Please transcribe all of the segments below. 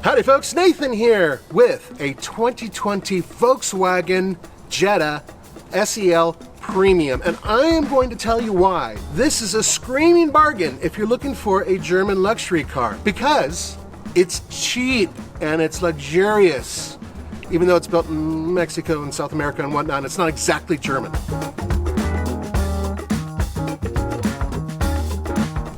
Howdy folks, Nathan here with a 2020 Volkswagen Jetta SEL Premium, and I am going to tell you why this is a screaming bargain if you're looking for a German luxury car, because it's cheap and it's luxurious. Even though it's built in Mexico and South America and whatnot, it's not exactly German.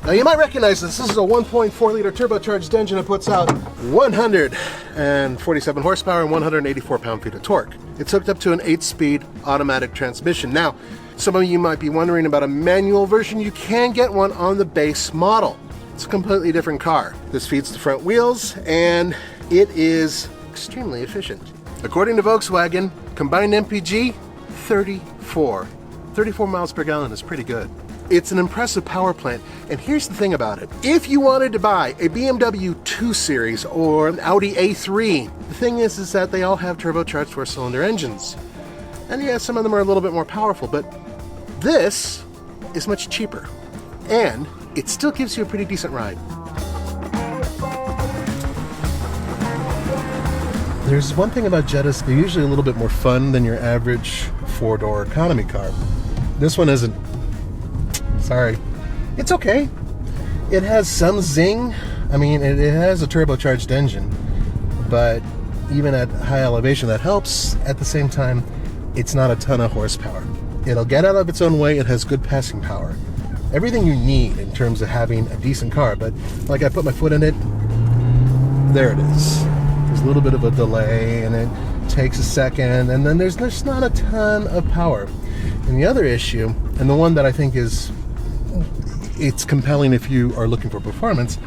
Now you might recognize this. This is a 1.4 liter turbocharged engine that puts out 147 horsepower and 184 pound-feet of torque. It's hooked up to an 8-speed automatic transmission. Now, some of you might be wondering about a manual version. You can get one on the base model. It's a completely different car. This feeds the front wheels and it is extremely efficient. According to Volkswagen, combined MPG, 34 miles per gallon is pretty good. It's an impressive power plant, and here's the thing about it. If you wanted to buy a BMW 2 Series or an Audi A3, the thing is that they all have turbocharged 4-cylinder engines. And yeah, some of them are a little bit more powerful, but this is much cheaper, and it still gives you a pretty decent ride. There's one thing about Jettas, they're usually a little bit more fun than your average 4-door economy car. This one isn't. Sorry. It's okay. It has some zing. I mean, it has a turbocharged engine, but even at high elevation that helps. At the same time, it's not a ton of horsepower. It'll get out of its own way. It has good passing power. Everything you need in terms of having a decent car, but like I put my foot in it, there it is. There's a little bit of a delay and it takes a second, and then there's just not a ton of power. And the other issue, and the one that I think it's compelling if you are looking for performance,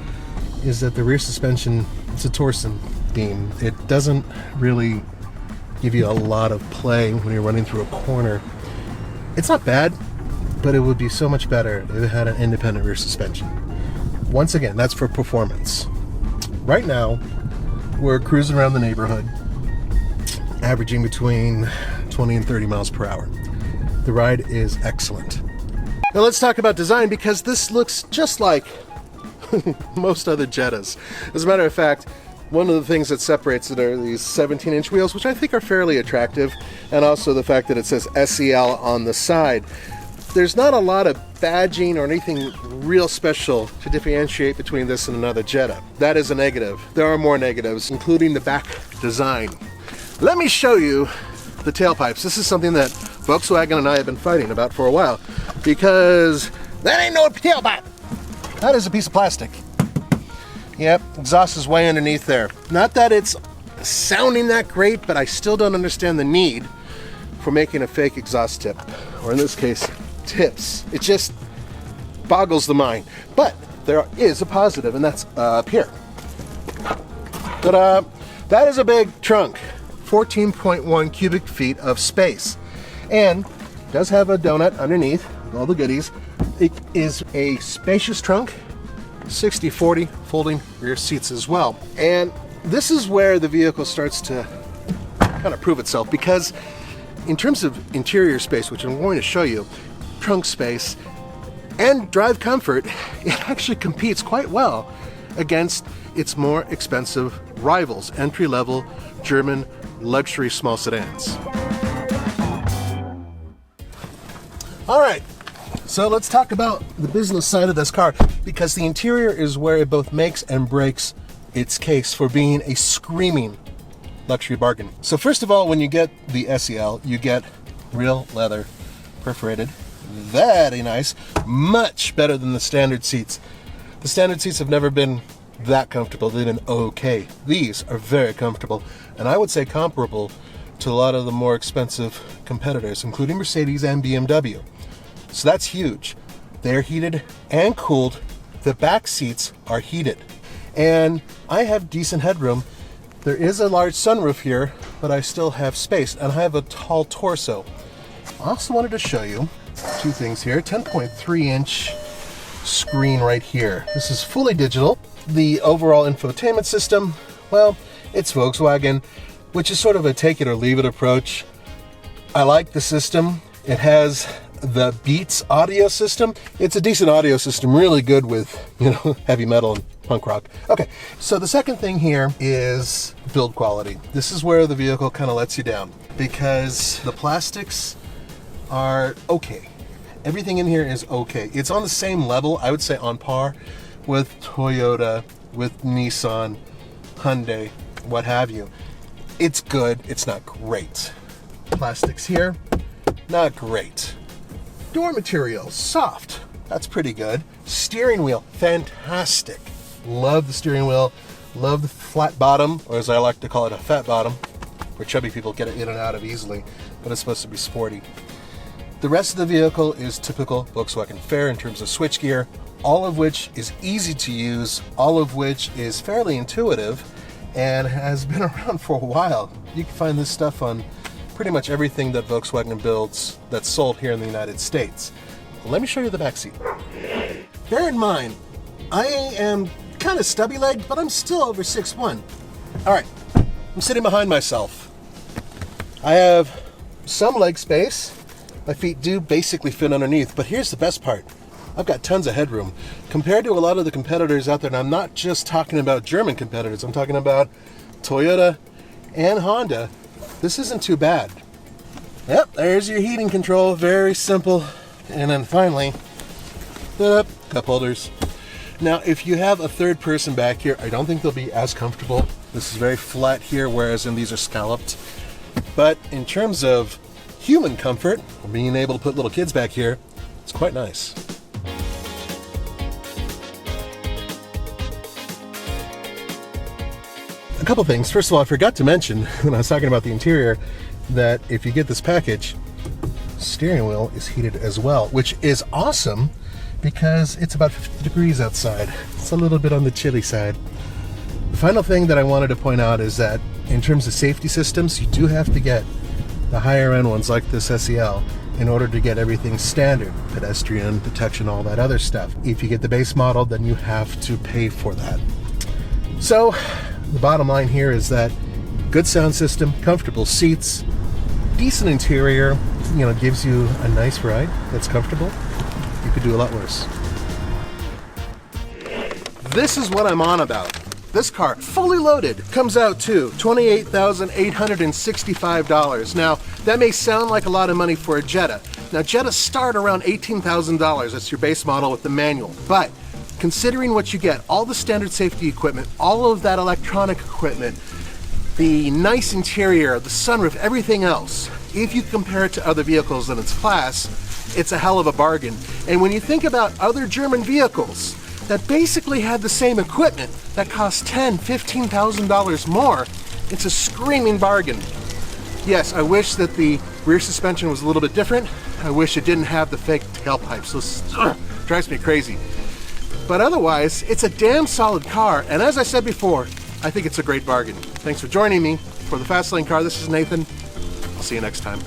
is that the rear suspension, it's a torsion beam. It doesn't really give you a lot of play when you're running through a corner. It's not bad, but it would be so much better if it had an independent rear suspension. Once again, that's for performance. Right now, we're cruising around the neighborhood, averaging between 20 and 30 miles per hour. The ride is excellent. Now let's talk about design, because this looks just like most other Jettas. As a matter of fact, one of the things that separates it are these 17-inch wheels, which I think are fairly attractive, and also the fact that it says SEL on the side. There's not a lot of badging or anything real special to differentiate between this and another Jetta. That is a negative. There are more negatives, including the back design. Let me show you the tailpipes. This is something that Volkswagen and I have been fighting about for a while, because that ain't no tailpipe. That is a piece of plastic. Yep, exhaust is way underneath there. Not that it's sounding that great, but I still don't understand the need for making a fake exhaust tip, or in this case, tips. It just boggles the mind. But there is a positive, and that's up here. Ta-da! That is a big trunk. 14.1 cubic feet of space, and does have a donut underneath with all the goodies. It is a spacious trunk, 60/40 folding rear seats as well. And this is where the vehicle starts to kind of prove itself, because in terms of interior space, which I'm going to show you, trunk space and drive comfort, it actually competes quite well against its more expensive rivals, entry-level German luxury small sedans. All right, so let's talk about the business side of this car, because the interior is where it both makes and breaks its case for being a screaming luxury bargain. So first of all, when you get the SEL, you get real leather, perforated, very nice, much better than the standard seats. The standard seats have never been that comfortable. They've been okay. These are very comfortable, and I would say comparable to a lot of the more expensive competitors, including Mercedes and BMW. So that's huge. They're heated and cooled. The back seats are heated, and I have decent headroom. There is a large sunroof here, but I still have space, and I have a tall torso. I also wanted to show you two things here. 10.3-inch screen right here. This is fully digital. The overall infotainment system, well, it's Volkswagen, which is sort of a take it or leave it approach. I like the system. It has the Beats audio system. It's a decent audio system, really good with, heavy metal and punk rock. Okay, so the second thing here is build quality. This is where the vehicle kind of lets you down because the plastics are okay. Everything in here is okay. It's on the same level, I would say on par with Toyota, with Nissan, Hyundai, what have you. It's good, it's not great. Plastics here, not great. Door material, soft, that's pretty good. Steering wheel, fantastic. Love the steering wheel, love the flat bottom, or as I like to call it, a fat bottom, where chubby people get it in and out of easily, but it's supposed to be sporty. The rest of the vehicle is typical Volkswagen fare in terms of switchgear, all of which is easy to use, all of which is fairly intuitive, and has been around for a while. You can find this stuff on pretty much everything that Volkswagen builds that's sold here in the United States. Let me show you the back seat. Bear in mind, I am kind of stubby-legged, but I'm still over 6'1". All right, I'm sitting behind myself. I have some leg space. My feet do basically fit underneath, but here's the best part. I've got tons of headroom. Compared to a lot of the competitors out there, and I'm not just talking about German competitors, I'm talking about Toyota and Honda, this isn't too bad. Yep, there's your heating control, very simple. And then finally, cup holders. Now, if you have a third person back here, I don't think they'll be as comfortable. This is very flat here, whereas these are scalloped. But in terms of human comfort, being able to put little kids back here, it's quite nice. A couple things. First of all, I forgot to mention when I was talking about the interior that if you get this package, steering wheel is heated as well, which is awesome because it's about 50 degrees outside. It's a little bit on the chilly side. The final thing that I wanted to point out is that in terms of safety systems, you do have to get the higher end ones like this SEL in order to get everything standard, pedestrian protection, all that other stuff. If you get the base model, then you have to pay for that. So the bottom line here is that good sound system, comfortable seats, decent interior, gives you a nice ride that's comfortable. You could do a lot worse. This is what I'm on about. This car, fully loaded, comes out to $28,865. Now, that may sound like a lot of money for a Jetta. Now, Jettas start around $18,000. That's your base model with the manual. But considering what you get, all the standard safety equipment, all of that electronic equipment, the nice interior, the sunroof, everything else, if you compare it to other vehicles in its class, it's a hell of a bargain. And when you think about other German vehicles that basically had the same equipment that cost $10,000, $15,000 more, it's a screaming bargain. Yes, I wish that the rear suspension was a little bit different. I wish it didn't have the fake tailpipes. This drives me crazy. But otherwise, it's a damn solid car. And as I said before, I think it's a great bargain. Thanks for joining me for the Fast Lane Car. This is Nathan. I'll see you next time.